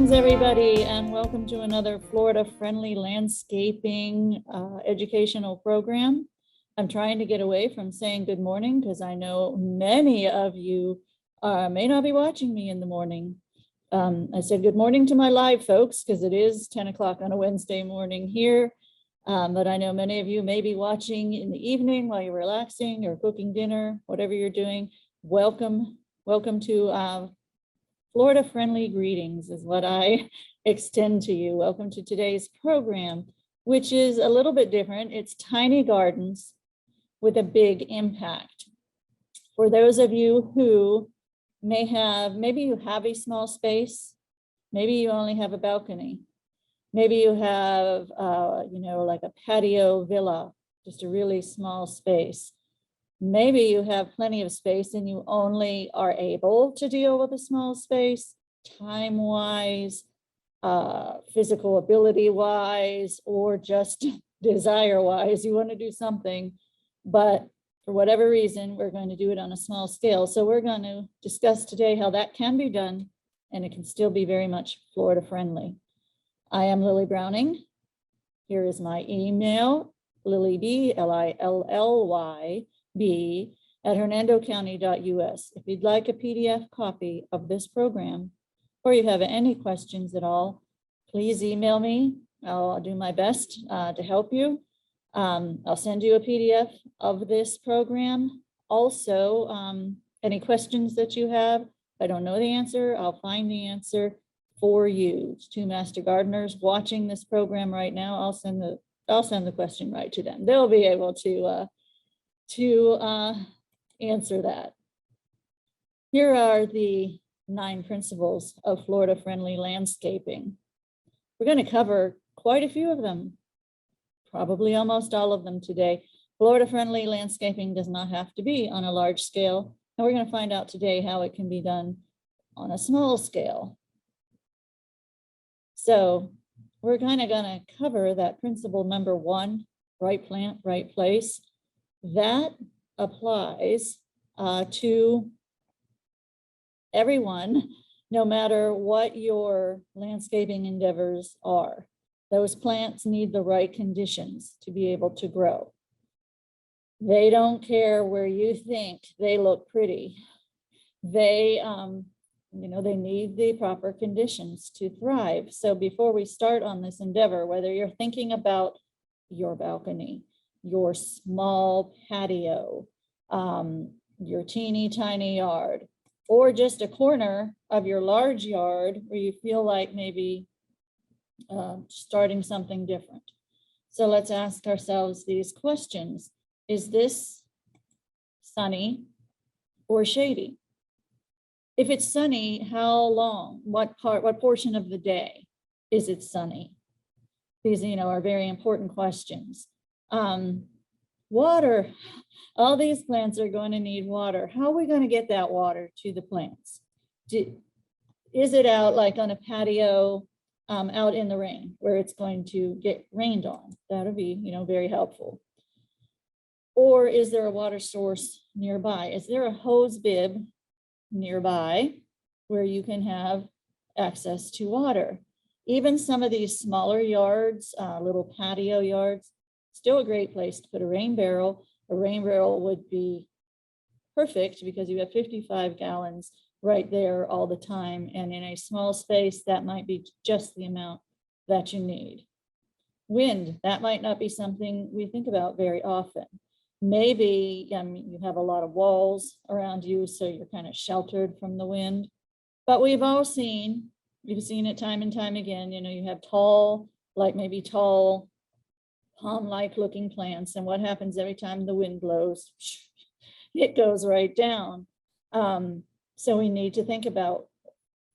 Greetings, everybody, and welcome to another Florida-friendly landscaping educational program. I'm trying to get away from saying good morning because I know many of you may not be watching me in the morning. I said good morning to my live folks because it is 10 o'clock on a Wednesday morning here, but I know many of you may be watching in the evening while you're relaxing or cooking dinner, whatever you're doing. Welcome to Florida-friendly greetings is what I extend to you. Welcome to today's program, which is a little bit different. It's tiny gardens with a big impact. For those of you who maybe you have a small space, maybe you only have a balcony, maybe you have, like a patio villa, just a really small space. Maybe you have plenty of space and you only are able to deal with a small space, time-wise, physical ability-wise, or just desire-wise. You want to do something, but for whatever reason, we're going to do it on a small scale. So we're going to discuss today how that can be done, and it can still be very much Florida-friendly. I am Lilly Browning. Here is my email, LillyB, LILLY. at hernandocounty.us. If you'd like a PDF copy of this program, or you have any questions at all, please email me. I'll do my best to help you. I'll send you a PDF of this program. Also, any questions that you have, if I don't know the answer, I'll find the answer for you. It's two master gardeners watching this program right now. I'll send the question right to them. They'll be able to answer that. Here are the 9 principles of Florida-friendly landscaping. We're going to cover quite a few of them, probably almost all of them today. Florida-friendly landscaping does not have to be on a large scale, and we're going to find out today how it can be done on a small scale. So we're kind of going to cover that principle number 1, right plant, right place. That applies to everyone, no matter what your landscaping endeavors are. Those plants need the right conditions to be able to grow. They don't care where you think they look pretty. They need the proper conditions to thrive. So before we start on this endeavor, whether you're thinking about your balcony, your small patio, your teeny tiny yard, or just a corner of your large yard where you feel like maybe starting something different. So let's ask ourselves these questions. Is this sunny or shady? If it's sunny, how long? What portion of the day is it sunny? These, are very important questions. Water, all these plants are going to need water. How are we going to get that water to the plants? Is it out like on a patio out in the rain where it's going to get rained on? That'll be, very helpful. Or is there a water source nearby? Is there a hose bib nearby where you can have access to water? Even some of these smaller yards, little patio yards, still a great place to put a rain barrel. A rain barrel would be perfect because you have 55 gallons right there all the time. And in a small space, that might be just the amount that you need. Wind, that might not be something we think about very often. Maybe you have a lot of walls around you, so you're kind of sheltered from the wind. But we've seen it time and time again. You have tall palm-like looking plants, and what happens every time the wind blows? It goes right down. So we need to think about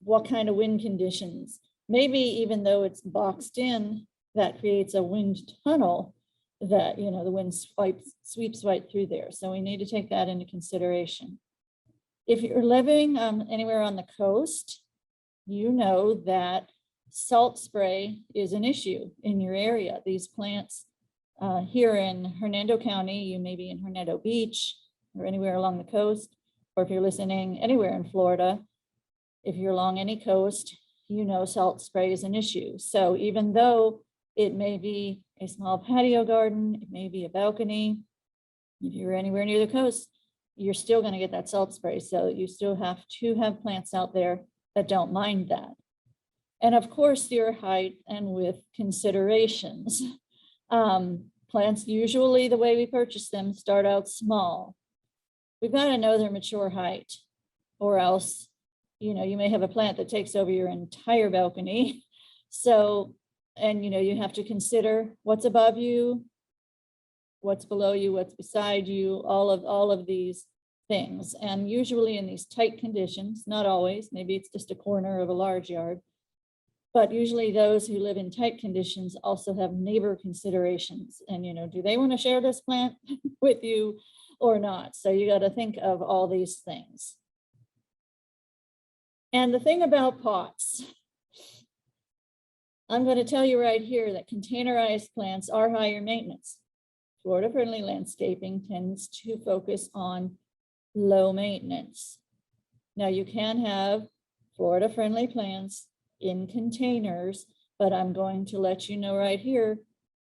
what kind of wind conditions. Maybe even though it's boxed in, that creates a wind tunnel that the wind sweeps right through there. So we need to take that into consideration. If you're living anywhere on the coast, you know that salt spray is an issue in your area. These plants here in Hernando County, you may be in Hernando Beach or anywhere along the coast, or if you're listening anywhere in Florida, if you're along any coast, salt spray is an issue. So even though it may be a small patio garden, it may be a balcony, if you're anywhere near the coast, you're still going to get that salt spray. So you still have to have plants out there that don't mind that. And of course, your height and width considerations. Plants, usually the way we purchase them, start out small. We've got to know their mature height, or else, you may have a plant that takes over your entire balcony. So, and you have to consider what's above you, what's below you, what's beside you, all of these things. And usually in these tight conditions, not always, maybe it's just a corner of a large yard, but usually those who live in tight conditions also have neighbor considerations. And, do they want to share this plant with you or not? So you got to think of all these things. And the thing about pots, I'm going to tell you right here that containerized plants are higher maintenance. Florida-friendly landscaping tends to focus on low maintenance. Now you can have Florida-friendly plants in containers, but I'm going to let you know right here,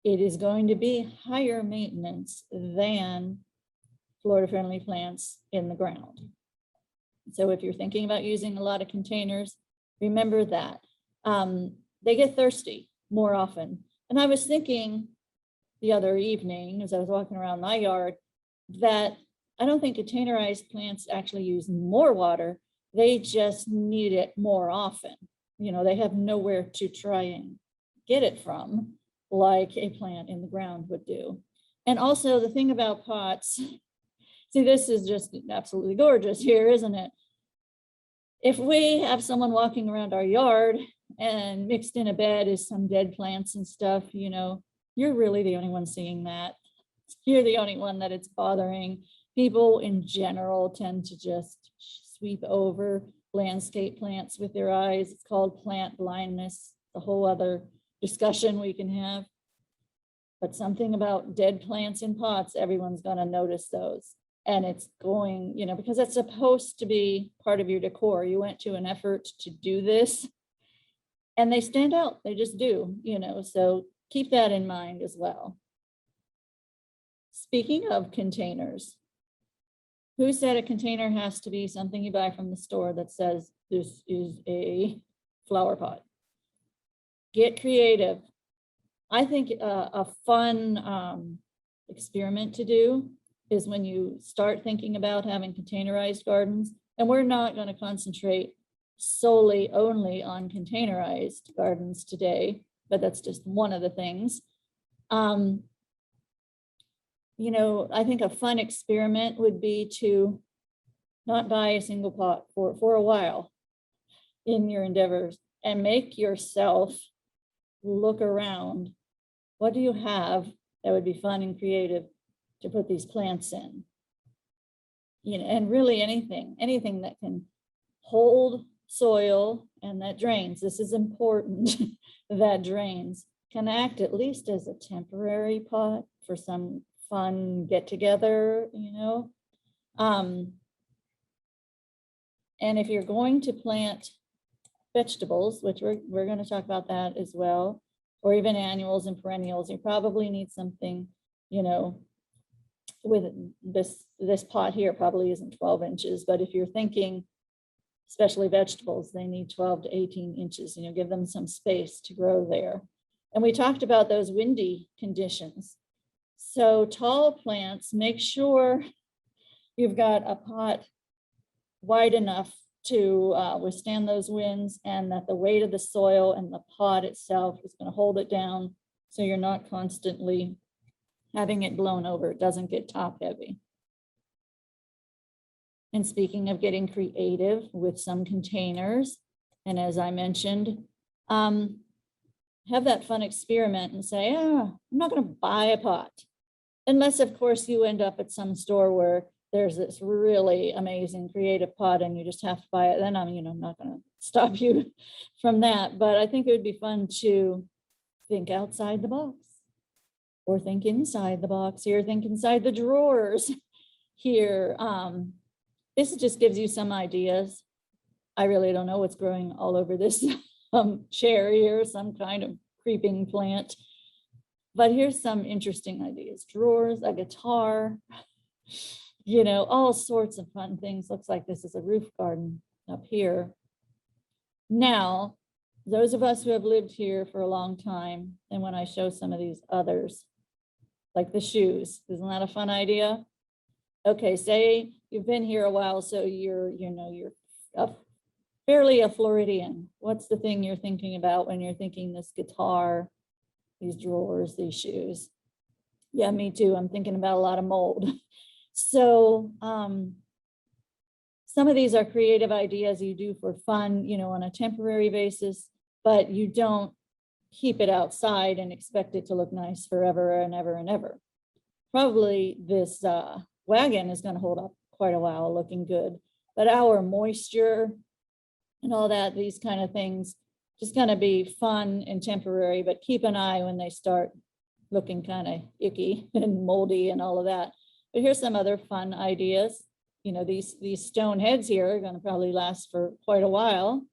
it is going to be higher maintenance than Florida-friendly plants in the ground. So if you're thinking about using a lot of containers, remember that. They get thirsty more often. And I was thinking the other evening, as I was walking around my yard, that I don't think containerized plants actually use more water. They just need it more often. They have nowhere to try and get it from, like a plant in the ground would do. And also the thing about pots, see, this is just absolutely gorgeous here, isn't it? If we have someone walking around our yard and mixed in a bed is some dead plants and stuff, you're really the only one seeing that. You're the only one that it's bothering. People in general tend to just sweep over landscape plants with their eyes. It's called plant blindness, a whole other discussion we can have. But something about dead plants in pots, everyone's going to notice those. And it's going, because it's supposed to be part of your decor. You went to an effort to do this, and they stand out. They just do, so keep that in mind as well. Speaking of containers, who said a container has to be something you buy from the store that says this is a flower pot? Get creative. I think a fun experiment to do is when you start thinking about having containerized gardens, and we're not going to concentrate solely only on containerized gardens today, but that's just one of the things. I think a fun experiment would be to not buy a single pot for a while in your endeavors, and make yourself look around. What do you have that would be fun and creative to put these plants in? And really anything that can hold soil and that drains. This is important. That drains, can act at least as a temporary pot for some fun get together, and if you're going to plant vegetables, which we're going to talk about that as well, or even annuals and perennials, you probably need something, with this pot here probably isn't 12 inches, but if you're thinking especially vegetables, they need 12 to 18 inches, give them some space to grow there. And we talked about those windy conditions. So tall plants, make sure you've got a pot wide enough to withstand those winds, and that the weight of the soil and the pot itself is going to hold it down, so you're not constantly having it blown over. It doesn't get top heavy. And speaking of getting creative with some containers, and as I mentioned, have that fun experiment and say, I'm not going to buy a pot. Unless, of course, you end up at some store where there's this really amazing creative pot and you just have to buy it. Then I'm not going to stop you from that. But I think it would be fun to think outside the box, or think inside the box here, think inside the drawers here. This just gives you some ideas. I really don't know what's growing all over this some cherry or some kind of creeping plant. But here's some interesting ideas: drawers, a guitar, all sorts of fun things. Looks like this is a roof garden up here. Now, those of us who have lived here for a long time, and when I show some of these others, like the shoes, isn't that a fun idea? Okay, say you've been here a while, so you're fairly a Floridian. What's the thing you're thinking about when you're thinking this guitar, these drawers, these shoes? Yeah, me too. I'm thinking about a lot of mold. So some of these are creative ideas you do for fun, on a temporary basis, but you don't keep it outside and expect it to look nice forever and ever and ever. Probably this wagon is going to hold up quite a while, looking good, but our moisture and all that, these kind of things, just going to be fun and temporary, but keep an eye when they start looking kind of icky and moldy and all of that. But here's some other fun ideas. These stone heads here are going to probably last for quite a while.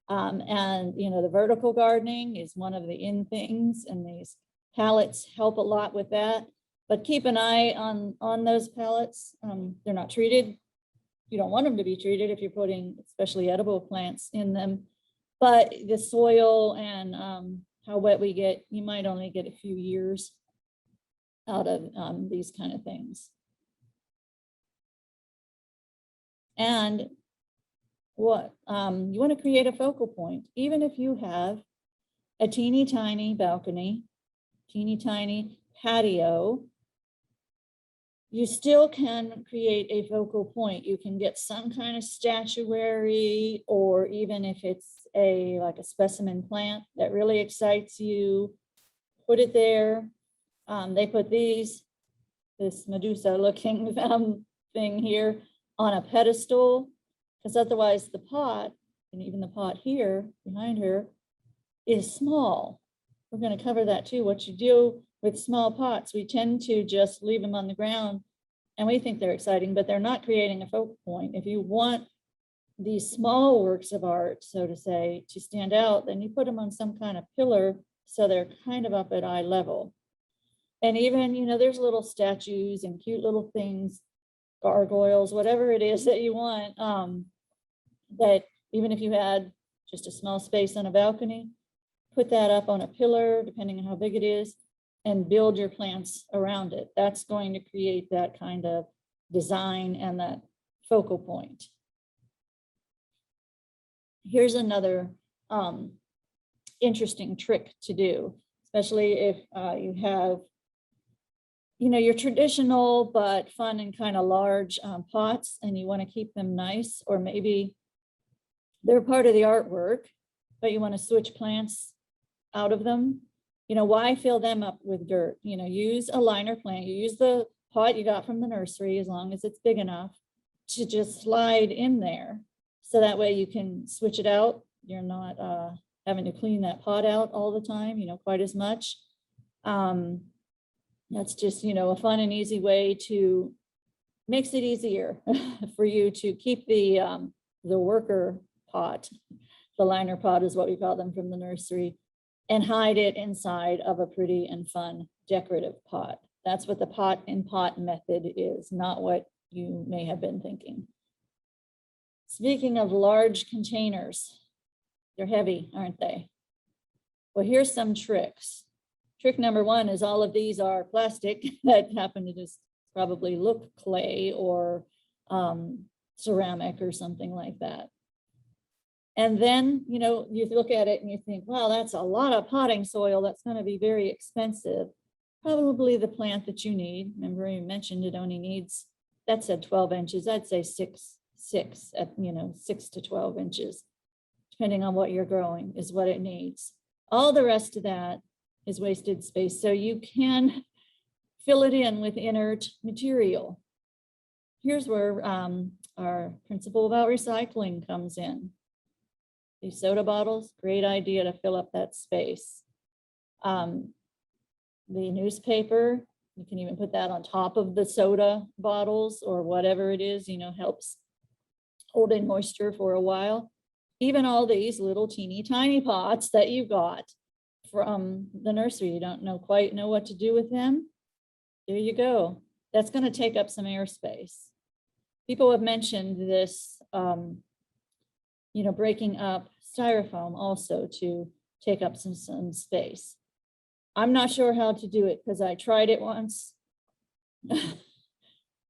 And the vertical gardening is one of the in things, and these pallets help a lot with that. But keep an eye on those pallets. They're not treated. You don't want them to be treated if you're putting especially edible plants in them. But the soil and how wet we get, you might only get a few years out of these kind of things. And what you want to create a focal point, even if you have a teeny tiny balcony, teeny tiny patio, you still can create a focal point. You can get some kind of statuary, or even if it's like a specimen plant that really excites you, put it there. They put this Medusa looking thing here on a pedestal, because otherwise the pot, and even the pot here behind her, is small. We're going to cover that too. What you do with small pots, we tend to just leave them on the ground and we think they're exciting, but they're not creating a focal point. If you want these small works of art, so to say, to stand out, then you put them on some kind of pillar so they're kind of up at eye level. And even, there's little statues and cute little things, gargoyles, whatever it is that you want, that even if you had just a small space on a balcony, put that up on a pillar, depending on how big it is, and build your plants around it. That's going to create that kind of design and that focal point. Here's another interesting trick to do, especially if you have your traditional but fun and kind of large pots, and you want to keep them nice, or maybe they're part of the artwork, but you want to switch plants out of them. Why fill them up with dirt? Use a liner plant. You use the pot you got from the nursery, as long as it's big enough to just slide in there. So that way you can switch it out. You're not having to clean that pot out all the time, quite as much. That's just, a fun and easy way to makes it easier for you to keep the worker pot. The liner pot is what we call them from the nursery, and hide it inside of a pretty and fun decorative pot. That's what the pot in pot method is, not what you may have been thinking. Speaking of large containers, they're heavy, aren't they? Well, here's some tricks. Trick number one is all of these are plastic that happen to just probably look clay or ceramic or something like that. And then, you look at it and you think, wow, that's a lot of potting soil. That's going to be very expensive. Probably the plant that you need. Remember, you mentioned it only needs, that said 12 inches. I'd say 6 to 12 inches, depending on what you're growing, is what it needs. All the rest of that is wasted space. So you can fill it in with inert material. Here's where our principle about recycling comes in. These soda bottles, great idea to fill up that space. The newspaper, you can even put that on top of the soda bottles or whatever it is, helps hold in moisture for a while. even all these little teeny tiny pots that you got from the nursery, you don't quite know what to do with them. There you go. That's going to take up some airspace. People have mentioned this, breaking up styrofoam also to take up some space. I'm not sure how to do it because I tried it once.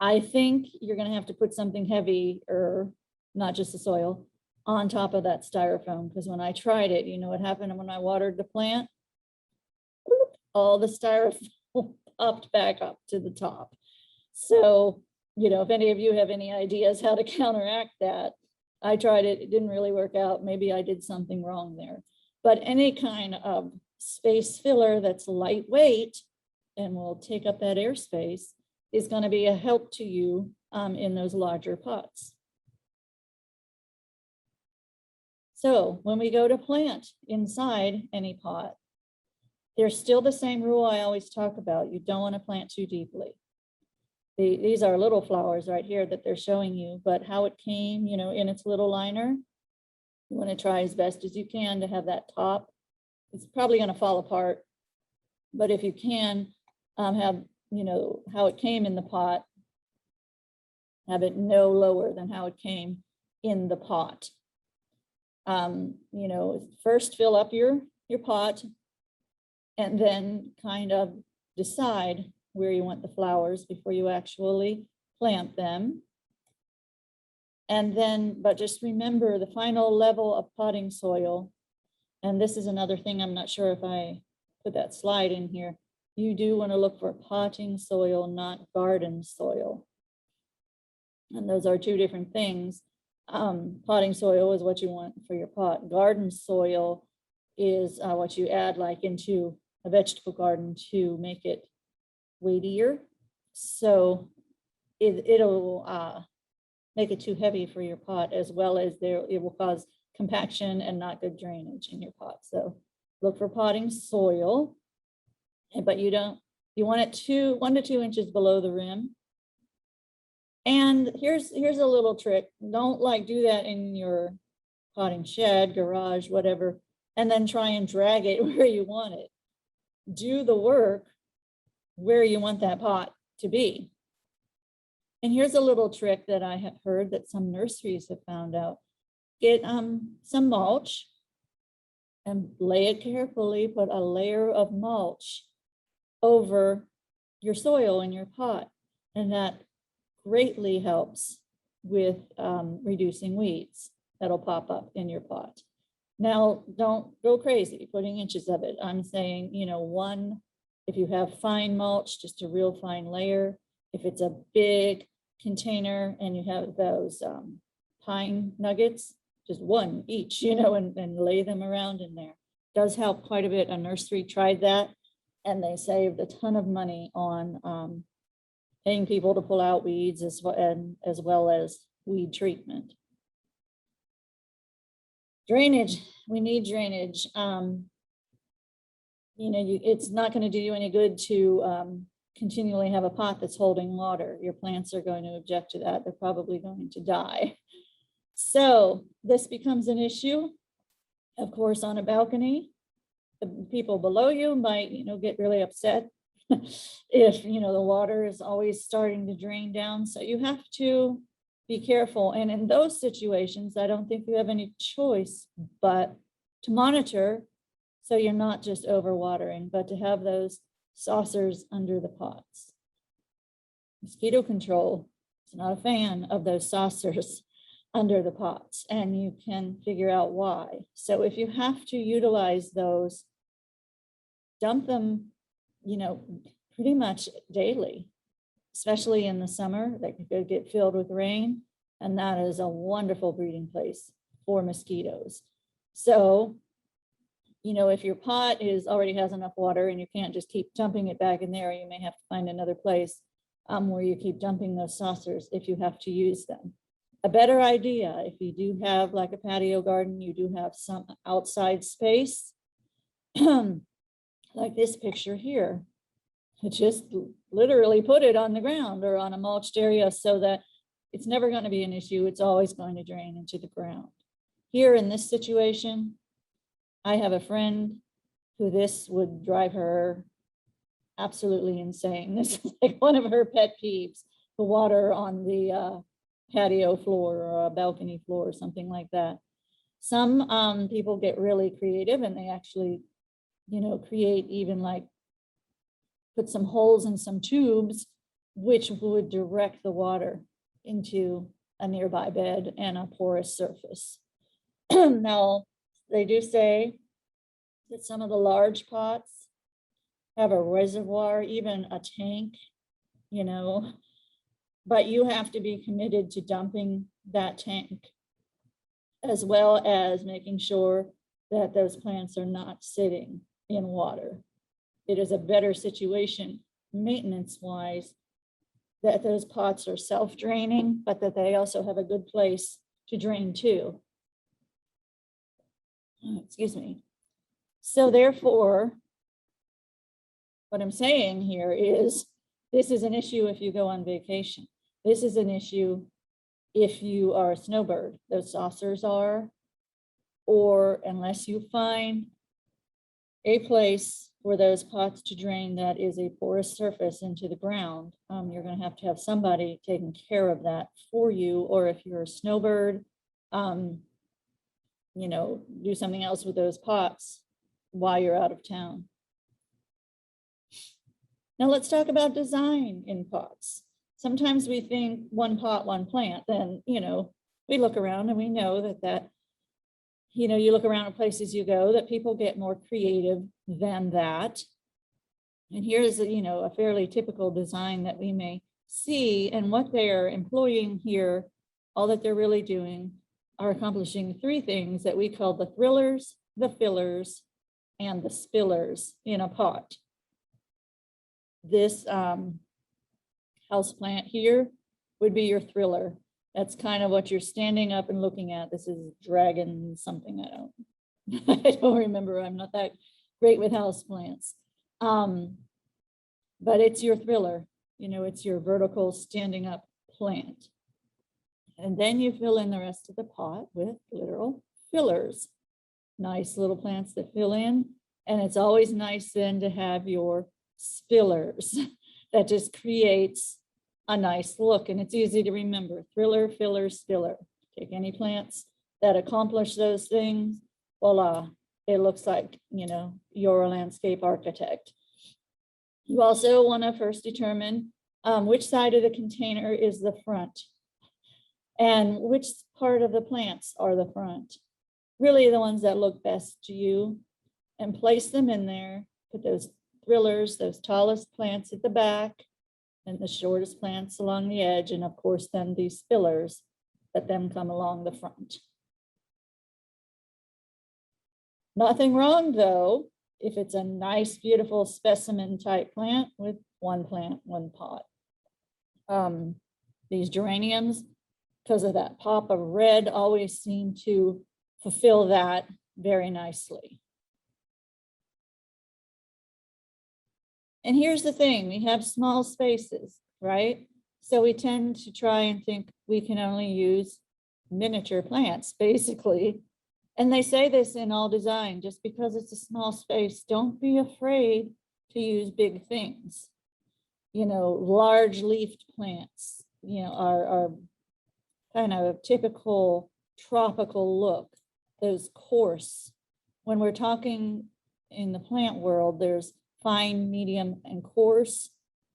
I think you're going to have to put something heavy, or not just the soil, on top of that styrofoam, because when I tried it, you know what happened when I watered the plant? All the styrofoam popped back up to the top. So, if any of you have any ideas how to counteract that, I tried it, it didn't really work out. Maybe I did something wrong there. But any kind of space filler that's lightweight and will take up that airspace is going to be a help to you in those larger pots. So when we go to plant inside any pot, there's still the same rule I always talk about. You don't want to plant too deeply. These are little flowers right here that they're showing you, but how it came, in its little liner, you want to try as best as you can to have that top. It's probably going to fall apart, but if you can have, how it came in the pot, have it no lower than how it came in the pot. First fill up your pot and then kind of decide where you want the flowers before you actually plant them. And then, but just remember the final level of potting soil. And this is another thing, I'm not sure if I put that slide in here. You do want to look for potting soil, not garden soil. And those are two different things. Potting soil is what you want for your pot. Garden soil is what you add like into a vegetable garden to make it weightier. So it'll make it too heavy for your pot, as well as it will cause compaction and not good drainage in your pot. So look for potting soil, but you want it 1 to 2 inches below the rim. And here's a little trick. Don't do that in your potting shed, garage, whatever, and then try and drag it where you want it. Do the work where you want that pot to be. And here's a little trick that I have heard that some nurseries have found out. Get some mulch and lay it carefully, put a layer of mulch over your soil in your pot. And that greatly helps with reducing weeds that'll pop up in your pot. Now, don't go crazy putting inches of it. I'm saying, if you have fine mulch, just a real fine layer. If it's a big container and you have those pine nuggets, just one each, and lay them around in there. Does help quite a bit. A nursery tried that and they saved a ton of money on paying people to pull out weeds as well as weed treatment. Drainage, we need drainage. It's not going to do you any good to continually have a pot that's holding water. Your plants are going to object to that. They're probably going to die. So this becomes an issue, of course, on a balcony. The people below you might, get really upset if, the water is always starting to drain down. So you have to be careful. And in those situations, I don't think you have any choice but to monitor, so you're not just overwatering, but to have those saucers under the pots. Mosquito control is not a fan of those saucers under the pots, and you can figure out why. So if you have to utilize those, dump them, pretty much daily, especially in the summer. They could get filled with rain, and that is a wonderful breeding place for mosquitoes. So, if your pot already has enough water and you can't just keep dumping it back in there, you may have to find another place where you keep dumping those saucers if you have to use them. A better idea, if you do have like a patio garden, you do have some outside space, like this picture here, just literally put it on the ground or on a mulched area so that it's never going to be an issue. It's always going to drain into the ground. Here in this situation, I have a friend who this would drive her absolutely insane. This is like one of her pet peeves, the water on the patio floor or a balcony floor or something like that. Some people get really creative and they actually, create even like put some holes in some tubes, which would direct the water into a nearby bed and a porous surface. Now, they do say that some of the large pots have a reservoir, even a tank, but you have to be committed to dumping that tank, as well as making sure that those plants are not sitting in water. It is a better situation maintenance-wise that those pots are self-draining, but that they also have a good place to drain to. Excuse me. So therefore, what I'm saying here is this is an issue if you go on vacation. This is an issue if you are a snowbird. Those saucers are, or unless you find a place for those pots to drain that is a porous surface into the ground, you're going to have somebody taking care of that for you. Or if you're a snowbird, do something else with those pots while you're out of town. Now let's talk about design in pots. Sometimes we think one pot, one plant, then, we look around and we know that, you look around at places you go that people get more creative than that. And here's, a fairly typical design that we may see, and what they're employing here, all that they're really doing are accomplishing three things that we call the thrillers, the fillers, and the spillers in a pot. This house plant here would be your thriller. That's kind of what you're standing up and looking at. This is dragon something. I don't remember. I'm not that great with house plants. But it's your thriller. It's your vertical standing up plant. And then you fill in the rest of the pot with literal fillers. Nice little plants that fill in. And it's always nice then to have your spillers. That just creates a nice look, and it's easy to remember. Thriller, filler, spiller. Take any plants that accomplish those things, voila, it looks like, you're a landscape architect. You also want to first determine which side of the container is the front and which part of the plants are the front. Really the ones that look best to you, and place them in there. Put those thrillers, those tallest plants at the back, and the shortest plants along the edge, and of course then these spillers that then come along the front. Nothing wrong though if it's a nice beautiful specimen type plant with one plant, one pot. These geraniums, because of that pop of red, always seem to fulfill that very nicely. And here's the thing, we have small spaces, right? So we tend to try and think we can only use miniature plants, basically. And they say this in all design, just because it's a small space, don't be afraid to use big things. Large leafed plants, are kind of a typical tropical look, those coarse. When we're talking in the plant world, there's fine, medium, and coarse.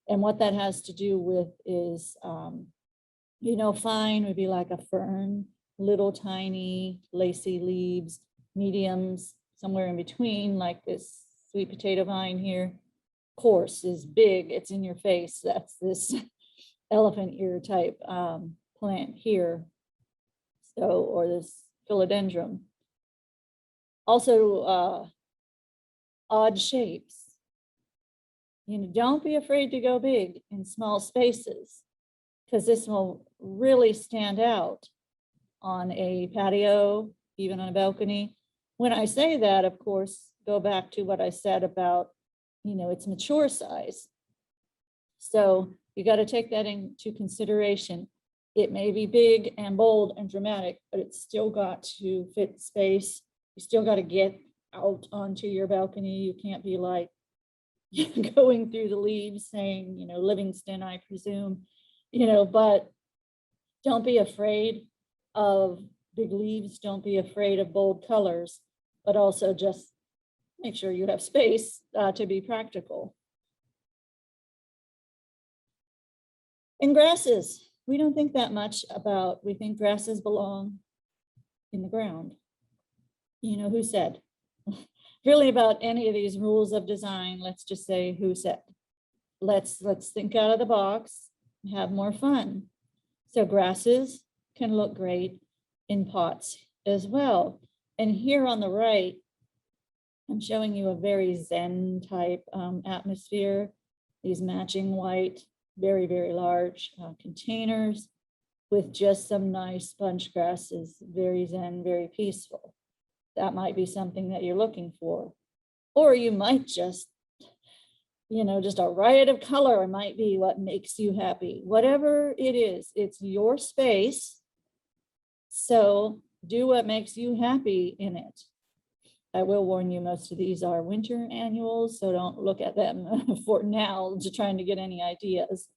And what that has to do with is, fine would be like a fern, little tiny lacy leaves. Mediums, somewhere in between, like this sweet potato vine here. Coarse is big, it's in your face. That's this elephant ear type plant here. So, or this philodendron. Also, odd shapes. Don't be afraid to go big in small spaces, because this will really stand out on a patio, even on a balcony. When I say that, of course, go back to what I said about, its mature size. So you got to take that into consideration. It may be big and bold and dramatic, but it's still got to fit space. You still got to get out onto your balcony. You can't be like going through the leaves saying, you know, Livingston, I presume, you know, but don't be afraid of big leaves. Don't be afraid of bold colors, but also just make sure you have space to be practical. And grasses, we don't think that much about, we think grasses belong in the ground. You know, who said? Really about any of these rules of design, let's just say who said. Let's think out of the box, have more fun. So grasses can look great in pots as well. And here on the right, I'm showing you a very Zen type atmosphere. These matching white, very, very large containers with just some nice sponge grasses, very Zen, very peaceful. That might be something that you're looking for. Or you might just, you know, just a riot of color might be what makes you happy. Whatever it is, it's your space. So do what makes you happy in it. I will warn you, most of these are winter annuals, so don't look at them for now, just trying to get any ideas.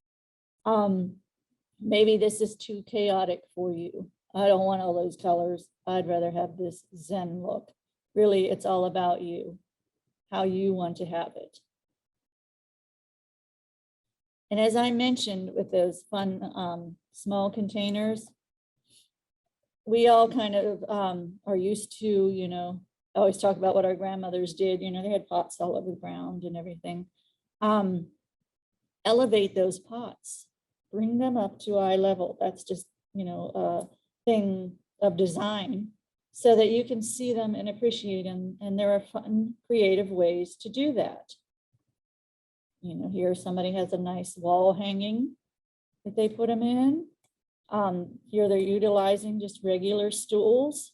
Maybe this is too chaotic for you. I don't want all those colors. I'd rather have this Zen look. Really, it's all about you, how you want to have it. And as I mentioned with those fun small containers, we all kind of are used to, you know, I always talk about what our grandmothers did, you know, they had pots all over the ground and everything. Elevate those pots, bring them up to eye level. That's just, you know, a thing of design so that you can see them and appreciate them. And there are fun, creative ways to do that. You know, here somebody has a nice wall hanging that they put them in. Here they're utilizing just regular stools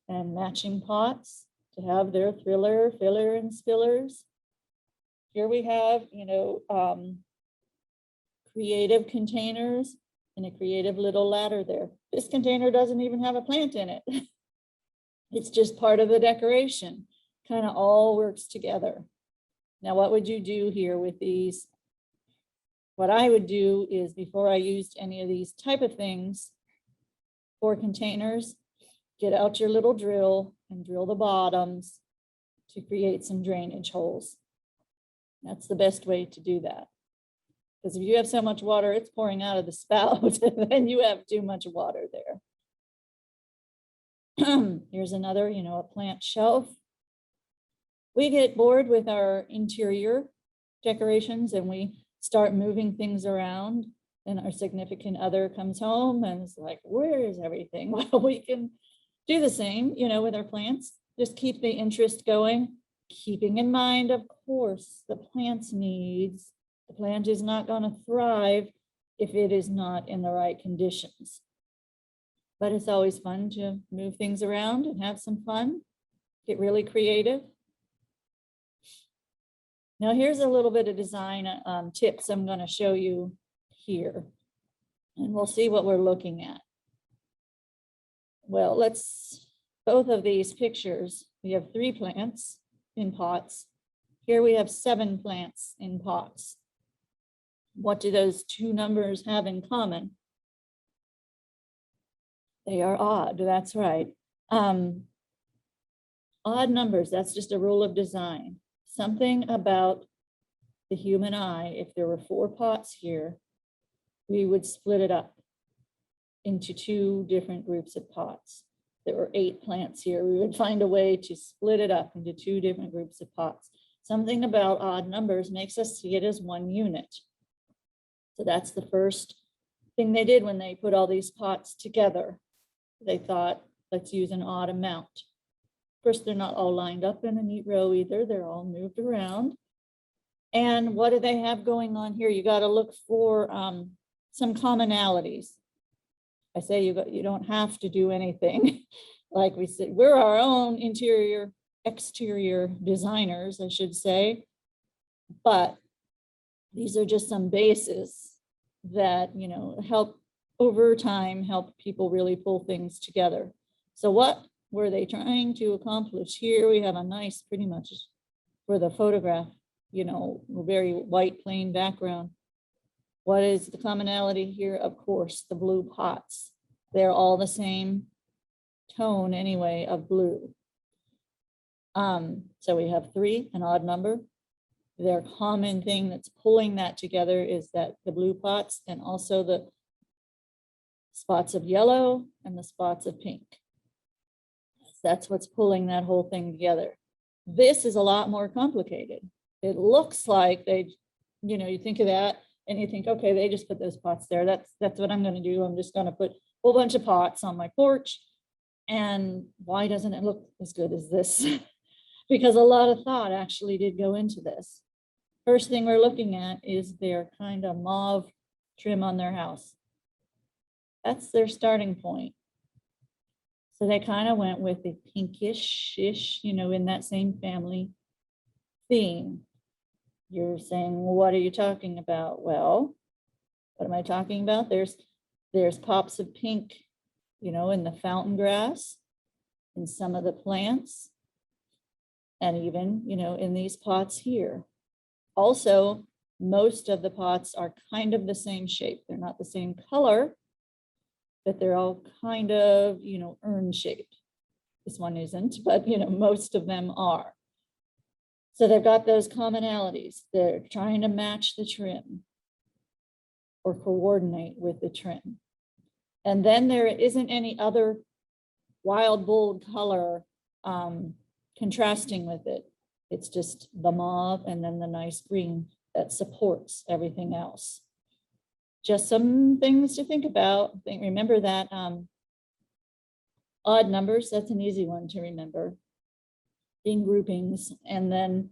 and matching pots to have their thriller, filler, and spillers. Here we have, you know, creative containers and a creative little ladder there. This container doesn't even have a plant in it. It's just part of the decoration. Kind of all works together. Now, what would you do here with these? What I would do is, before I used any of these type of things for containers, get out your little drill and drill the bottoms to create some drainage holes. That's the best way to do that. Because if you have so much water, it's pouring out of the spout, then you have too much water there. Here's another, you know, a plant shelf. We get bored with our interior decorations and we start moving things around, and our significant other comes home and is like, where is everything? Well, we can do the same, you know, with our plants. Just keep the interest going, keeping in mind, of course, the plant's needs. The plant is not going to thrive if it is not in the right conditions. But it's always fun to move things around and have some fun, get really creative. Now here's a little bit of design tips I'm going to show you here, and we'll see what we're looking at. Well, both of these pictures, we have 3 plants in pots. Here we have 7 plants in pots. What do those 2 numbers have in common? They are odd, that's right. Odd numbers, that's just a rule of design. Something about the human eye, if there were 4 pots here, we would split it up into 2 different groups of pots. There were 8 plants here. We would find a way to split it up into 2 different groups of pots. Something about odd numbers makes us see it as 1 unit. So that's the first thing they did when they put all these pots together. They thought, let's use an odd amount. Of course, they're not all lined up in a neat row either. They're all moved around. And what do they have going on here? You got to look for some commonalities. I say you don't have to do anything. Like we said, we're our own interior, exterior designers, I should say. But these are just some bases that, you know, help over time help people really pull things together. So what were they trying to accomplish? Here we have a nice, pretty much for the photograph, very white plain background. What is the commonality here? Of course, the blue pots. They're all the same tone anyway of blue. So we have 3, an odd number. Their common thing that's pulling that together is that the blue pots and also the spots of yellow and the spots of pink. That's what's pulling that whole thing together. This is a lot more complicated. It looks like they, you think of that and you think, okay, they just put those pots there. That's what I'm going to do. I'm just going to put a whole bunch of pots on my porch. And why doesn't it look as good as this? Because a lot of thought actually did go into this. First thing we're looking at is their kind of mauve trim on their house. That's their starting point. So they kind of went with the pinkish-ish, in that same family theme. You're saying, well, what are you talking about? Well, what am I talking about? There's pops of pink, in the fountain grass, in some of the plants, and even, in these pots here. Also, most of the pots are kind of the same shape. They're not the same color, but they're all kind of, urn shaped. This one isn't, but, most of them are. So they've got those commonalities. They're trying to match the trim or coordinate with the trim. And then there isn't any other wild, bold color contrasting with it. It's just the mauve and then the nice green that supports everything else. Just some things to think about. Remember that odd numbers, that's an easy one to remember in groupings, and then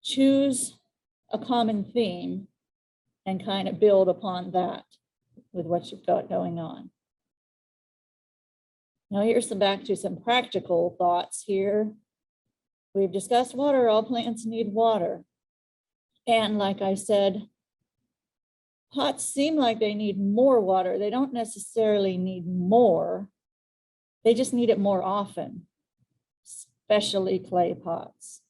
choose a common theme and kind of build upon that with what you've got going on. Now here's back to some practical thoughts here. We've discussed water. All plants need water. And like I said, pots seem like they need more water. They don't necessarily need more. They just need it more often, especially clay pots.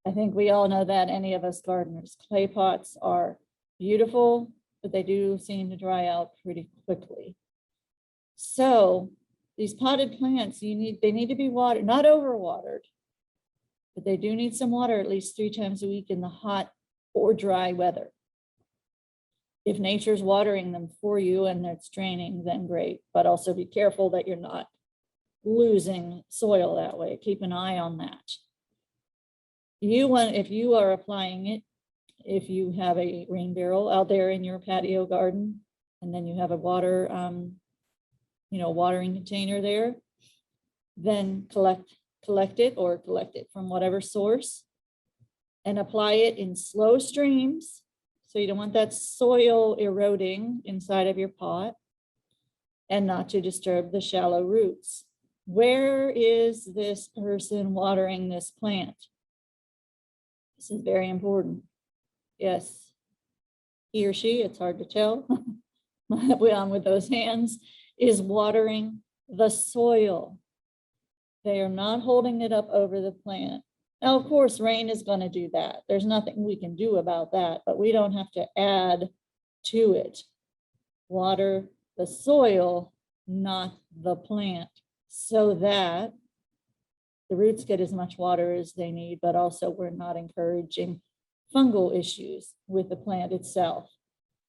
I think we all know that, any of us gardeners. Clay pots are beautiful, but they do seem to dry out pretty quickly. So these potted plants, they need to be watered, not overwatered, but they do need some water at least 3 times a week in the hot or dry weather. If nature's watering them for you and it's draining, then great, but also be careful that you're not losing soil that way. Keep an eye on that. If you are applying it, if you have a rain barrel out there in your patio garden, and then you have a watering container there, then collect it from whatever source and apply it in slow streams. So you don't want that soil eroding inside of your pot, and not to disturb the shallow roots. Where is this person watering this plant? This is very important. Yes, he or she, it's hard to tell with those hands, is watering the soil. They are not holding it up over the plant. Now, of course, rain is going to do that. There's nothing we can do about that, but we don't have to add to it. Water the soil, not the plant, so that the roots get as much water as they need, but also we're not encouraging fungal issues with the plant itself.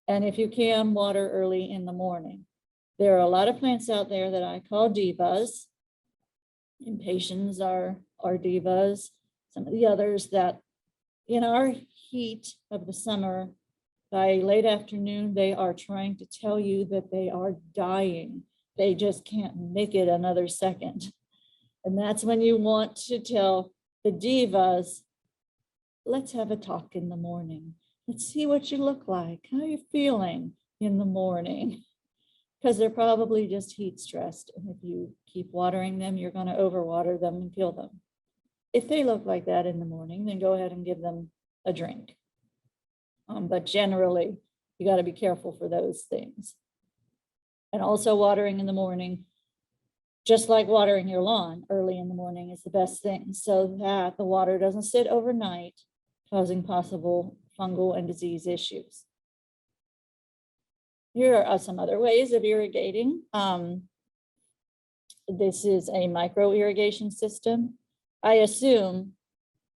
And if you can, water early in the morning. There are a lot of plants out there that I call divas. Impatiens are divas. Some of the others that in our heat of the summer, by late afternoon, they are trying to tell you that they are dying. They just can't make it another second. And that's when you want to tell the divas, let's have a talk in the morning. Let's see what you look like. How are you feeling in the morning? Because they're probably just heat stressed. And if you keep watering them, you're going to overwater them and kill them. If they look like that in the morning, then go ahead and give them a drink. But generally, you got to be careful for those things. And also watering in the morning, just like watering your lawn early in the morning, is the best thing, so that the water doesn't sit overnight, causing possible fungal and disease issues. Here are some other ways of irrigating. This is a micro irrigation system. I assume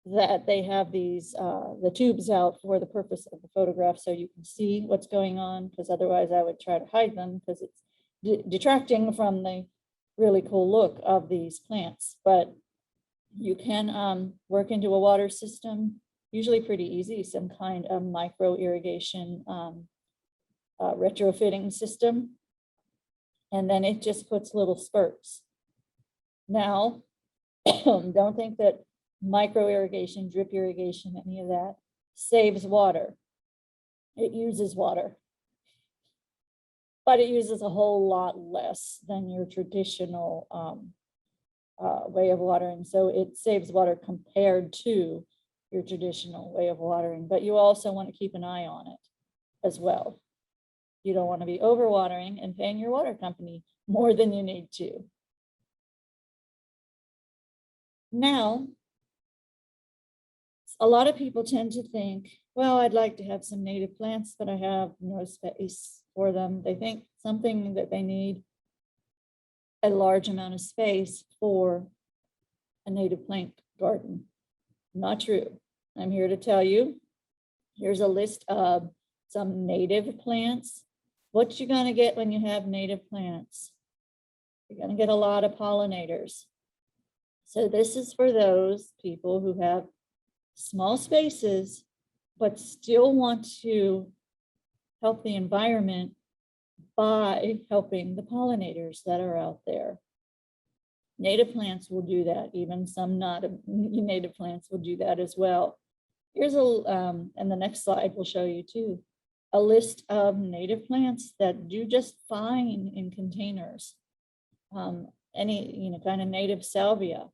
that they have these, the tubes out for the purpose of the photograph so you can see what's going on, because otherwise I would try to hide them because it's detracting from the really cool look of these plants. But you can work into a water system, usually pretty easy, some kind of micro irrigation retrofitting system. And then it just puts little spurts. Now, don't think that micro irrigation, drip irrigation, any of that saves water. It uses water, but it uses a whole lot less than your traditional way of watering. So it saves water compared to your traditional way of watering, but you also want to keep an eye on it as well. You don't want to be overwatering and paying your water company more than you need to. Now, a lot of people tend to think, well, I'd like to have some native plants, but I have no space for them. They think something that they need a large amount of space for a native plant garden. Not true. I'm here to tell you, here's a list of some native plants. What you're going to get when you have native plants? You're going to get a lot of pollinators. So this is for those people who have small spaces, but still want to help the environment by helping the pollinators that are out there. Native plants will do that. Even some not native plants will do that as well. Here's and the next slide will show you too, a list of native plants that do just fine in containers. Any, kind of native salvia.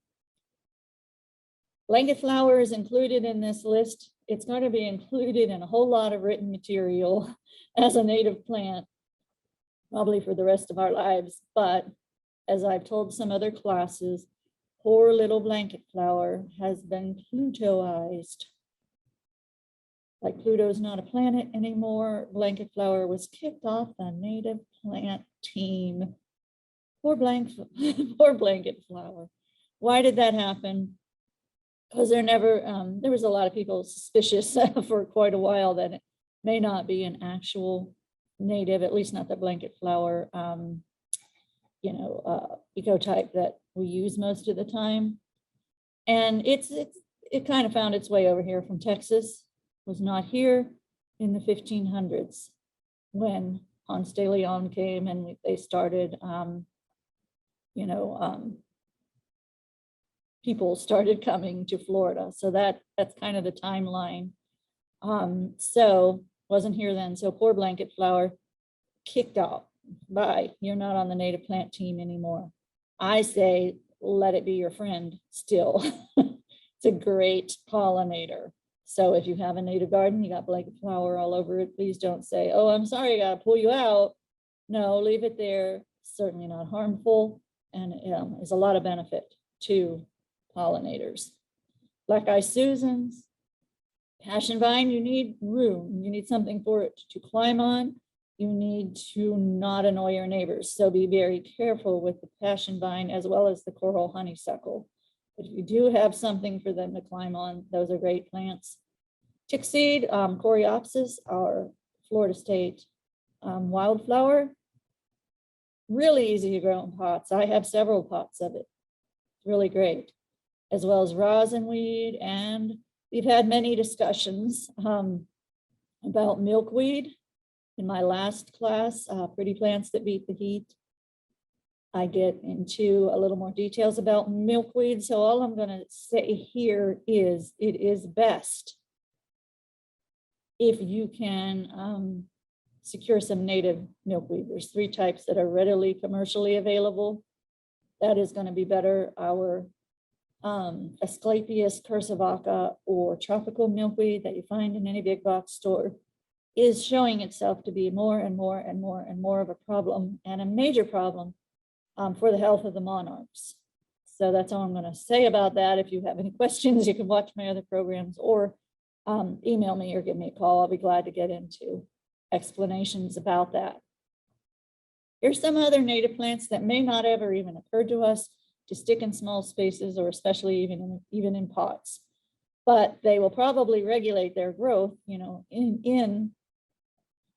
Blanket flower is included in this list. It's going to be included in a whole lot of written material as a native plant, probably for the rest of our lives. But as I've told some other classes, poor little blanket flower has been Plutoized. Like Pluto's not a planet anymore. Blanket flower was kicked off the native plant team. Poor blanket flower. Why did that happen? Because there was a lot of people suspicious for quite a while that it may not be an actual native, at least not the blanket flower, ecotype that we use most of the time. And it kind of found its way over here from Texas. Was not here in the 1500s when Ponce de Leon came and they started, people started coming to Florida. So that's kind of the timeline. So wasn't here then. So poor blanket flower, kicked out. Bye. You're not on the native plant team anymore. I say, let it be your friend still. It's a great pollinator. So if you have a native garden, you got blanket flower all over it, please don't say, oh, I'm sorry, I gotta pull you out. No, leave it there. Certainly not harmful, and there's a lot of benefit to pollinators. Black Eye Susans, passion vine, you need room. You need something for it to climb on. You need to not annoy your neighbors. So be very careful with the passion vine as well as the coral honeysuckle. But if you do have something for them to climb on, those are great plants. Chickseed, Coreopsis, our Florida State wildflower, really easy to grow in pots. I have several pots of it. It's really great. As well as rosinweed, and we've had many discussions about milkweed. In my last class, Pretty Plants That Beat the Heat, I get into a little more details about milkweed. So all I'm going to say here is it is best if you can secure some native milkweed. There's 3 types that are readily commercially available. That is going to be better. Our Asclepias cursivata or tropical milkweed that you find in any big box store is showing itself to be more and more and more and more of a problem, and a major problem for the health of the monarchs. So that's all I'm going to say about that. If you have any questions, you can watch my other programs or email me or give me a call. I'll be glad to get into explanations about that. Here's some other native plants that may not ever even occur to us to stick in small spaces, or especially even in pots. But they will probably regulate their growth, you know, in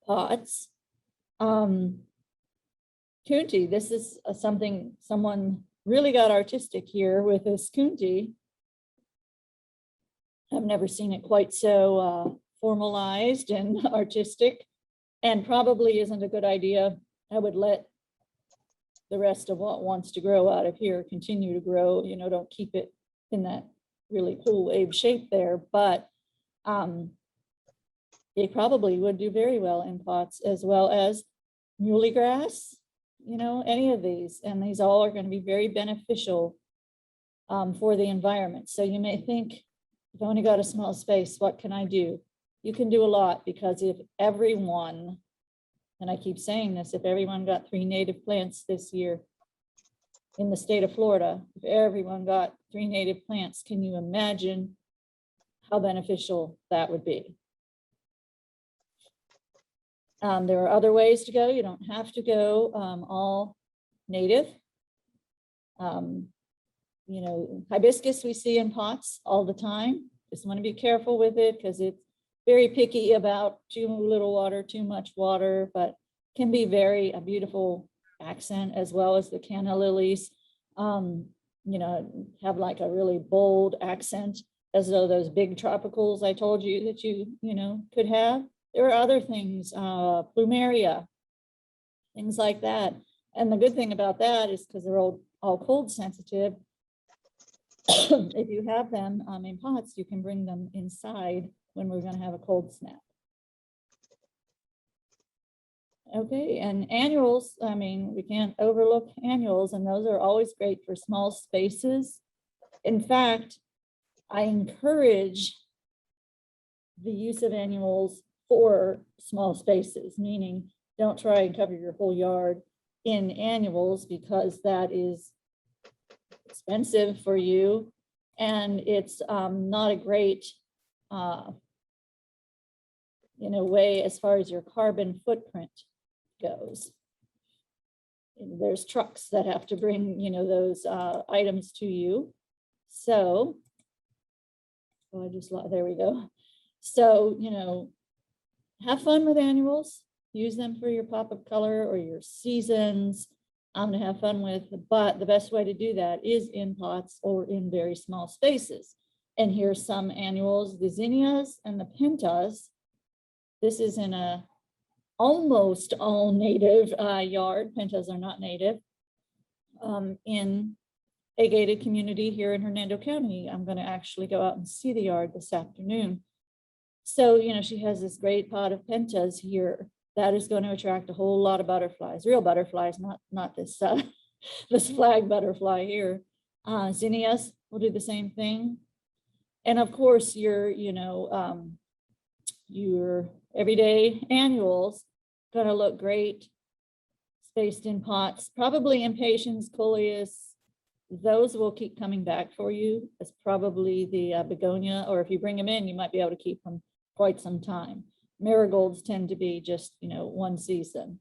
pots. Coontie, this is something, someone really got artistic here with this coontie. I've never seen it quite so formalized and artistic, and probably isn't a good idea. I would let the rest of what wants to grow out of here continue to grow. You know, don't keep it in that really cool wave shape there, but it probably would do very well in pots, as well as muley grass, you know, any of these. And these all are going to be very beneficial for the environment. So you may think, I've only got a small space, what can I do? You can do a lot, because if everyone, and I keep saying this, if everyone got 3 native plants this year in the state of Florida, if everyone got 3 native plants, can you imagine how beneficial that would be? There are other ways to go. You don't have to go all native. You know, hibiscus we see in pots all the time. Just want to be careful with it, because it's very picky about too little water, too much water, but can be a beautiful accent, as well as the canna lilies. You know, have like a really bold accent, as though those big tropicals I told you that you know, could have. There are other things, plumeria, things like that. And the good thing about that is, because they're all cold sensitive, if you have them in pots, you can bring them inside when we're going to have a cold snap. Okay, and annuals, I mean, we can't overlook annuals, and those are always great for small spaces. In fact, I encourage the use of annuals for small spaces, meaning don't try and cover your whole yard in annuals, because that is expensive for you, and it's not a great way as far as your carbon footprint goes. There's trucks that have to bring those items to you. So there we go. So have fun with annuals, use them for your pop of color or your seasons to have fun with, but the best way to do that is in pots or in very small spaces. And here's some annuals, the zinnias and the pentas. This is in a almost all native yard. Pentas are not native. In a gated community here in Hernando County. I'm going to actually go out and see the yard this afternoon. So, she has this great pot of pentas here that is going to attract a whole lot of butterflies, real butterflies, not this this flag butterfly here. Zinnias will do the same thing. And of course, your everyday annuals going to look great spaced in pots, probably impatiens, coleus. Those will keep coming back for you. It's probably the begonia, or if you bring them in, you might be able to keep them quite some time. Marigolds tend to be just, one season.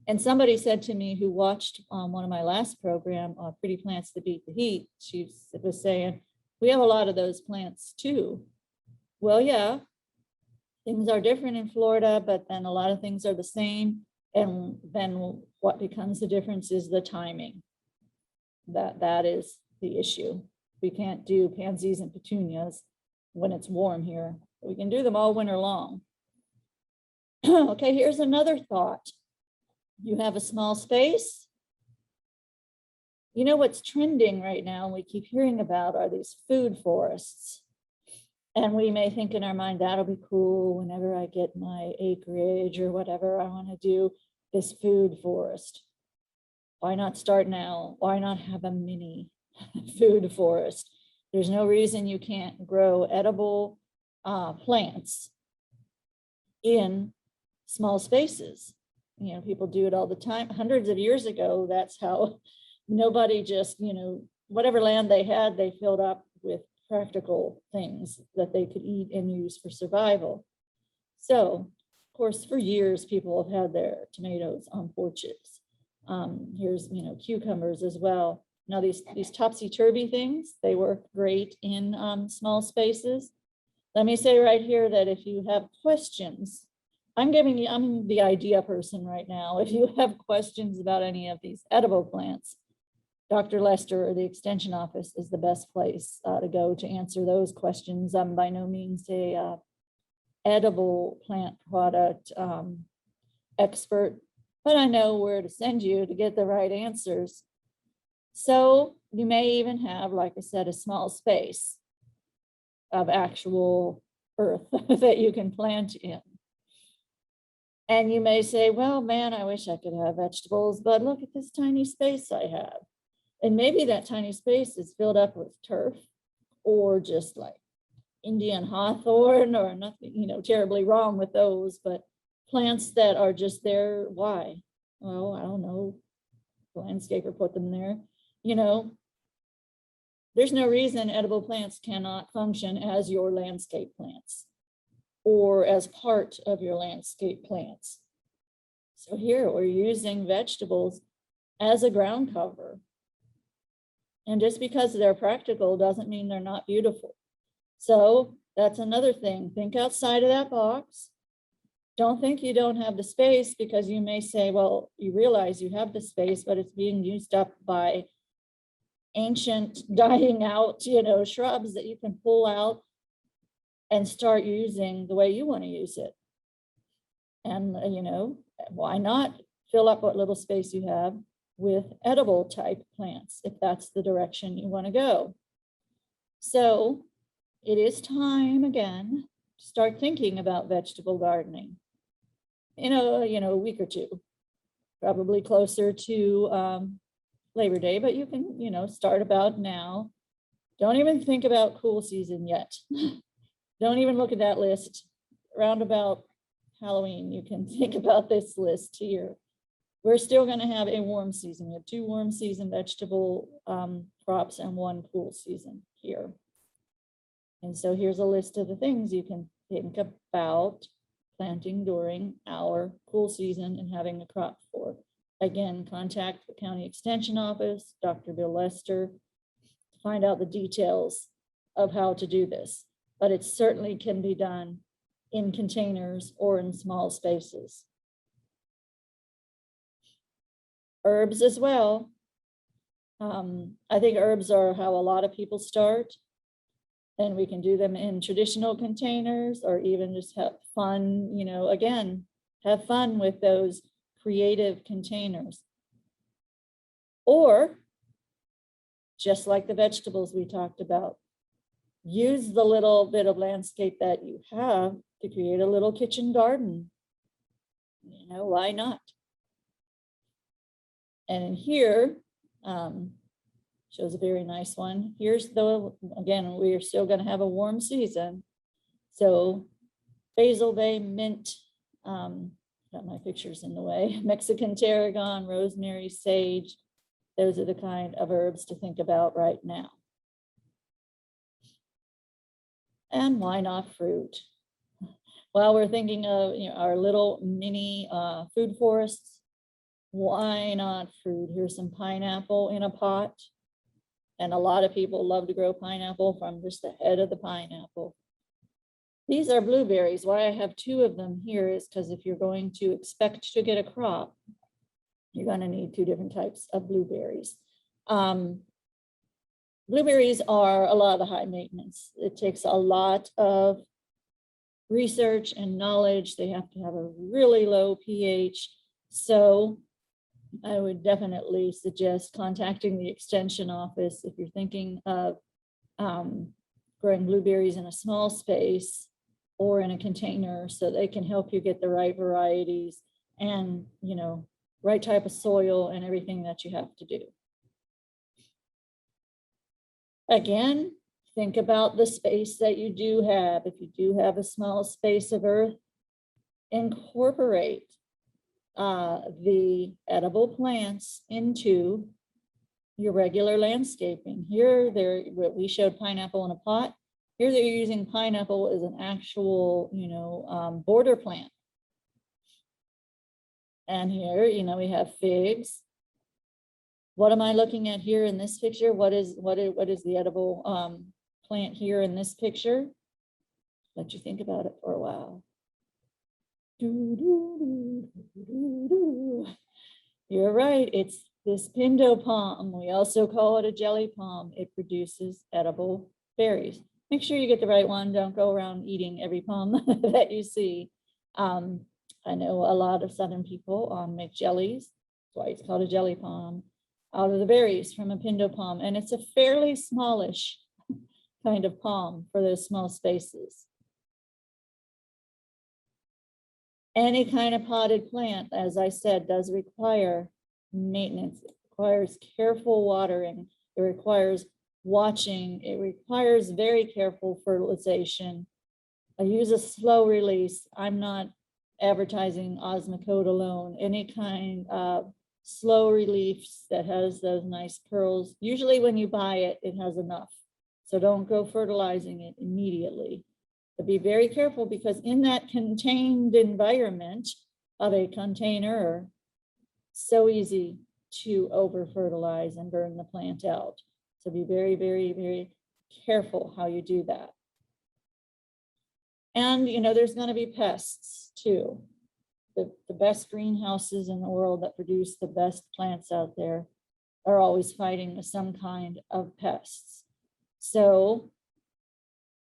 And somebody said to me who watched one of my last program, Pretty Plants That Beat the Heat, she was saying, we have a lot of those plants too. Well, yeah, things are different in Florida, but then a lot of things are the same. And then what becomes the difference is the timing. That is the issue. We can't do pansies and petunias when it's warm here. We can do them all winter long. Okay, here's another thought. You have a small space. You know what's trending right now, and we keep hearing about, are these food forests. And we may think in our mind, that'll be cool whenever I get my acreage or whatever I want to do, this food forest. Why not start now? Why not have a mini food forest? There's no reason you can't grow edible plants in small spaces. You know, people do it all the time. Hundreds of years ago, that's how nobody just, you know, whatever land they had, they filled up with practical things that they could eat and use for survival. So, of course, for years, people have had their tomatoes on porches. Here's, you know, cucumbers as well. Now, these topsy-turvy things, they work great in small spaces. Let me say right here that if you have questions, I'm the idea person right now. If you have questions about any of these edible plants, Dr. Lester or the Extension Office is the best place to go to answer those questions. I'm by no means a edible plant product expert, but I know where to send you to get the right answers. So you may even have, like I said, a small space of actual earth that you can plant in. And you may say, well, man, I wish I could have vegetables, but look at this tiny space I have. And maybe that tiny space is filled up with turf or just like Indian hawthorn or nothing, you know, terribly wrong with those, but plants that are just there. Why? Well, I don't know. The landscaper put them there. You know, there's no reason edible plants cannot function as your landscape plants or as part of your landscape plants. So here we're using vegetables as a ground cover. And just because they're practical doesn't mean they're not beautiful. So that's another thing. Think outside of that box. Don't think you don't have the space, because you may say, well, you realize you have the space, but it's being used up by ancient dying out, you know, shrubs that you can pull out and start using the way you want to use it. And, you know, why not fill up what little space you have with edible type plants, if that's the direction you want to go. So it is time again to start thinking about vegetable gardening in a week or two, probably closer to Labor Day, but you can, you know, start about now. Don't even think about cool season yet. Don't even look at that list. Around about Halloween, you can think about this list here. We're still going to have a warm season. We have 2 warm season vegetable crops and 1 cool season here. And so here's a list of the things you can think about planting during our cool season and having a crop for. Again, contact the County Extension Office, Dr. Bill Lester, to find out the details of how to do this. But it certainly can be done in containers or in small spaces. Herbs as well. I think herbs are how a lot of people start. And we can do them in traditional containers or even just have fun, you know, again, have fun with those creative containers. Or just like the vegetables we talked about, use the little bit of landscape that you have to create a little kitchen garden. You know, why not? And in here, shows a very nice one. Here's again, we're still going to have a warm season. So basil, bay, mint, got my pictures in the way, Mexican tarragon, rosemary, sage. Those are the kind of herbs to think about right now. And why not fruit? While we're thinking of, you know, our little mini food forests, why not fruit? Here's some pineapple in a pot. And a lot of people love to grow pineapple from just the head of the pineapple. These are blueberries. Why I have 2 of them here is because if you're going to expect to get a crop, you're going to need 2 different types of blueberries. Blueberries are a lot of the high maintenance. It takes a lot of research and knowledge. They have to have a really low pH. So I would definitely suggest contacting the Extension Office if you're thinking of growing blueberries in a small space or in a container, so they can help you get the right varieties and, you know, right type of soil and everything that you have to do. Again, think about the space that you do have. If you do have a small space of earth, incorporate the edible plants into your regular landscaping. Here, we showed pineapple in a pot. Here they're using pineapple as an actual, border plant. And here, we have figs. What am I looking at here in this picture? What is the edible plant here in this picture? Let you think about it for a while. You're right, it's this pindo palm. We also call it a jelly palm. It produces edible berries. Make sure you get the right one. Don't go around eating every palm that you see. I know a lot of Southern people make jellies. That's why it's called a jelly palm, out of the berries from a pindo palm. And it's a fairly smallish kind of palm for those small spaces. Any kind of potted plant, as I said, does require maintenance. It requires careful watering. It requires watching. It requires very careful fertilization. I use a slow release. I'm not advertising Osmocote alone. Any kind of slow release that has those nice curls. Usually when you buy it, it has enough. So don't go fertilizing it immediately. But be very careful, because in that contained environment of a container, so easy to over fertilize and burn the plant out. So be very, very, very careful how you do that. And there's going to be pests too. The best greenhouses in the world that produce the best plants out there are always fighting with some kind of pests. So,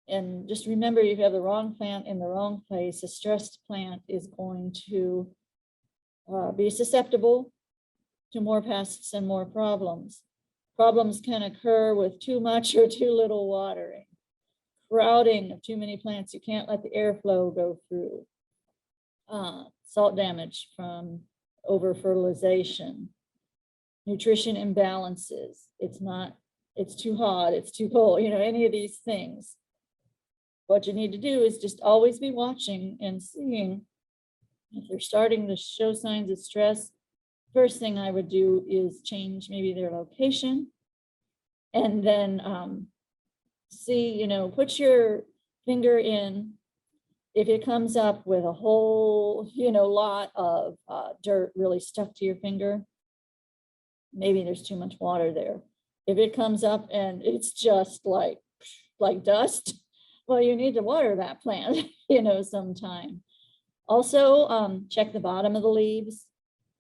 and just remember, if you have the wrong plant in the wrong place, a stressed plant is going to be susceptible to more pests and more problems. Problems can occur with too much or too little watering. Crowding of too many plants, you can't let the airflow go through. Salt damage from over fertilization. Nutrition imbalances. It's too hot, it's too cold, any of these things. What you need to do is just always be watching and seeing if they're starting to show signs of stress. First thing I would do is change maybe their location, and then see, put your finger in. If it comes up with a whole, lot of dirt really stuck to your finger, maybe there's too much water there. If it comes up and it's just like dust, well, you need to water that plant, sometime. Also, check the bottom of the leaves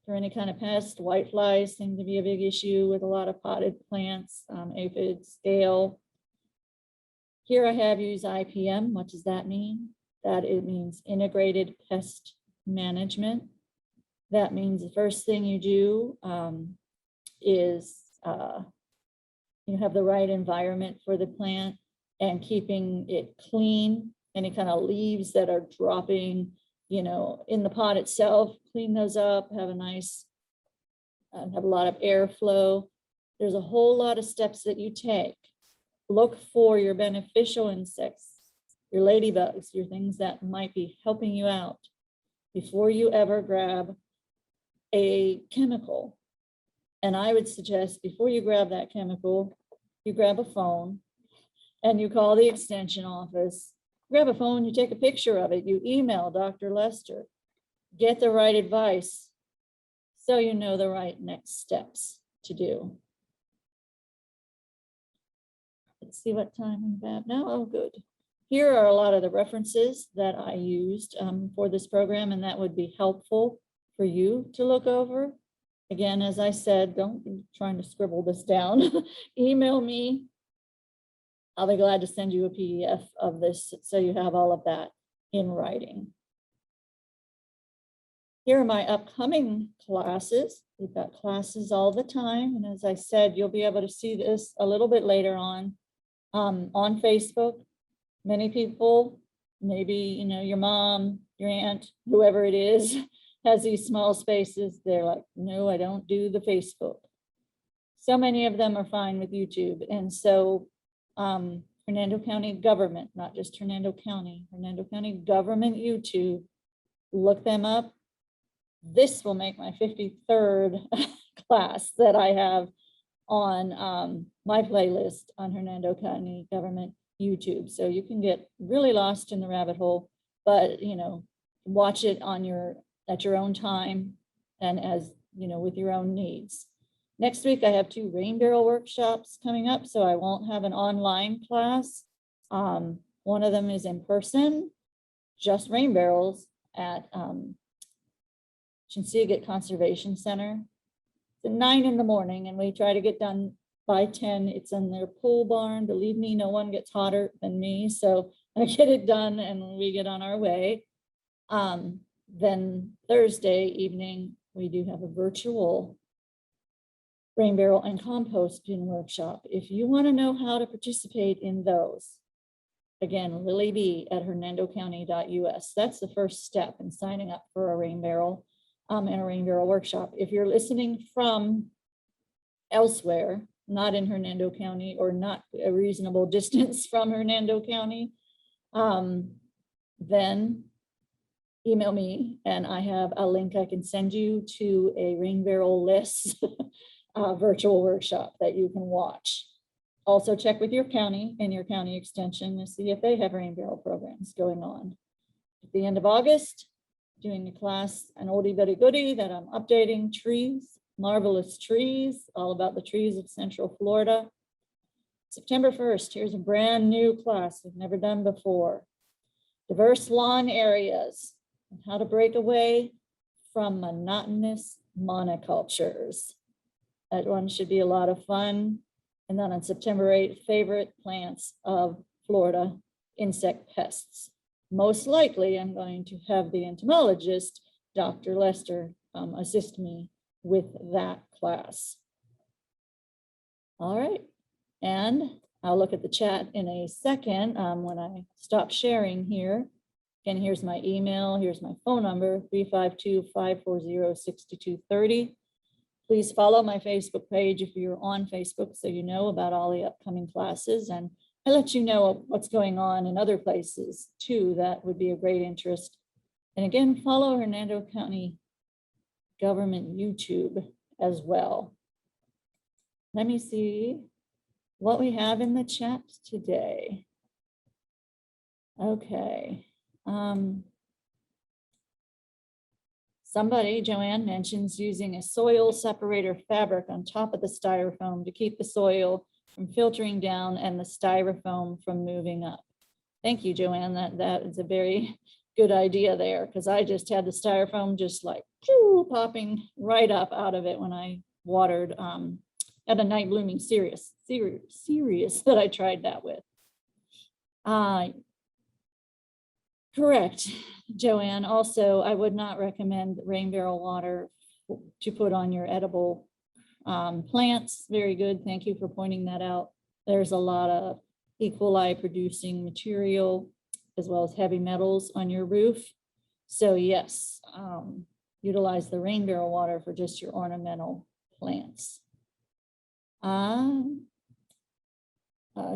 for any kind of pest. Whiteflies seem to be a big issue with a lot of potted plants, aphids, scale. Here I have used IPM. What does that mean? That it means integrated pest management. That means the first thing you do is have the right environment for the plant and keeping it clean. Any kind of leaves that are dropping, in the pot itself, clean those up, have a nice, have a lot of airflow. There's a whole lot of steps that you take. Look for your beneficial insects, your ladybugs, your things that might be helping you out before you ever grab a chemical. And I would suggest before you grab that chemical, you grab a phone and you call the extension office. Grab a phone, you take a picture of it, you email Dr. Lester, get the right advice so you know the right next steps to do. Let's see what time we have now. Oh, good. Here are a lot of the references that I used for this program, and that would be helpful for you to look over. Again, as I said, don't be trying to scribble this down. Email me. I'll be glad to send you a PDF of this so you have all of that in writing. Here are my upcoming classes. We've got classes all the time. And as I said, you'll be able to see this a little bit later on Facebook. Many people, maybe, your mom, your aunt, whoever it is, has these small spaces. They're like, no, I don't do the Facebook. So many of them are fine with YouTube. And so Hernando County government, not just Hernando County government YouTube look them up. This will make my 53rd class that I have on my playlist on Hernando County Government YouTube. So you can get really lost in the rabbit hole, but watch it on at your own time and as with your own needs. Next week I have 2 rain barrel workshops coming up, so I won't have an online class. One of them is in person, just rain barrels at Chinseagut Conservation Center. It's at 9 in the morning, and we try to get done by 10. It's in their pool barn. Believe me, no one gets hotter than me, so I get it done and we get on our way. Then Thursday evening, we do have a virtual rain barrel and composting workshop. If you want to know how to participate in those, again, LillyB at hernandocounty.us. That's the first step in signing up for a rain barrel and a rain barrel workshop. If you're listening from elsewhere, not in Hernando County or not a reasonable distance from Hernando County, then email me and I have a link I can send you to a rain barrel list virtual workshop that you can watch. Also check with your county and your county extension to see if they have rain barrel programs going on. At the end of August, doing a class, an oldie but a goodie that I'm updating, trees, marvelous trees, all about the trees of Central Florida. September 1st, here's a brand new class we've never done before. Diverse lawn areas and how to break away from monotonous monocultures. That one should be a lot of fun. And then on September 8th, favorite plants of Florida, insect pests. Most likely, I'm going to have the entomologist, Dr. Lester, assist me with that class. All right, and I'll look at the chat in a second when I stop sharing here. Again, here's my email, here's my phone number, 352-540-6230. Please follow my Facebook page if you're on Facebook so you know about all the upcoming classes, and I let you know what's going on in other places too. That would be a great interest. And again, follow Hernando County Government YouTube as well. Let me see what we have in the chat today. Okay. Somebody, Joanne, mentions using a soil separator fabric on top of the styrofoam to keep the soil from filtering down and the styrofoam from moving up. Thank you, Joanne. That is a very good idea there, because I just had the styrofoam just like popping right up out of it when I watered at a night blooming Cereus that I tried that with. Correct, Joanne. Also, I would not recommend rain barrel water to put on your edible plants. Very good. Thank you for pointing that out. There's a lot of E. coli producing material as well as heavy metals on your roof. So yes, utilize the rain barrel water for just your ornamental plants.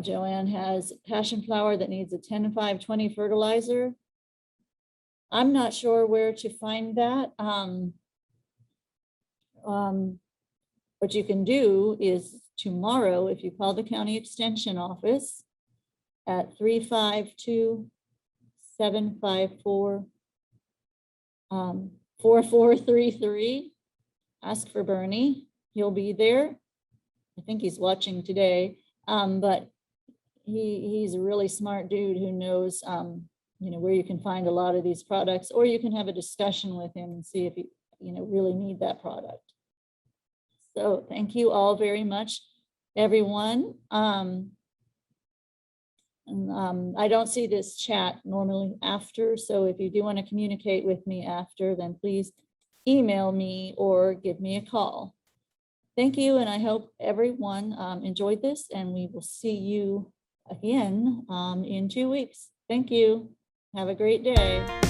Joanne has passion flower that needs a 10-5-20 fertilizer. I'm not sure where to find that. What you can do is tomorrow, if you call the county extension office at 352-754-4433, ask for Bernie. He'll be there. I think he's watching today, but he's a really smart dude who knows where you can find a lot of these products, or you can have a discussion with him and see if you really need that product. So thank you all very much, everyone. I don't see this chat normally after, so if you do want to communicate with me after, then please email me or give me a call. Thank you, and I hope everyone enjoyed this, and we will see you again in 2 weeks. Thank you. Have a great day.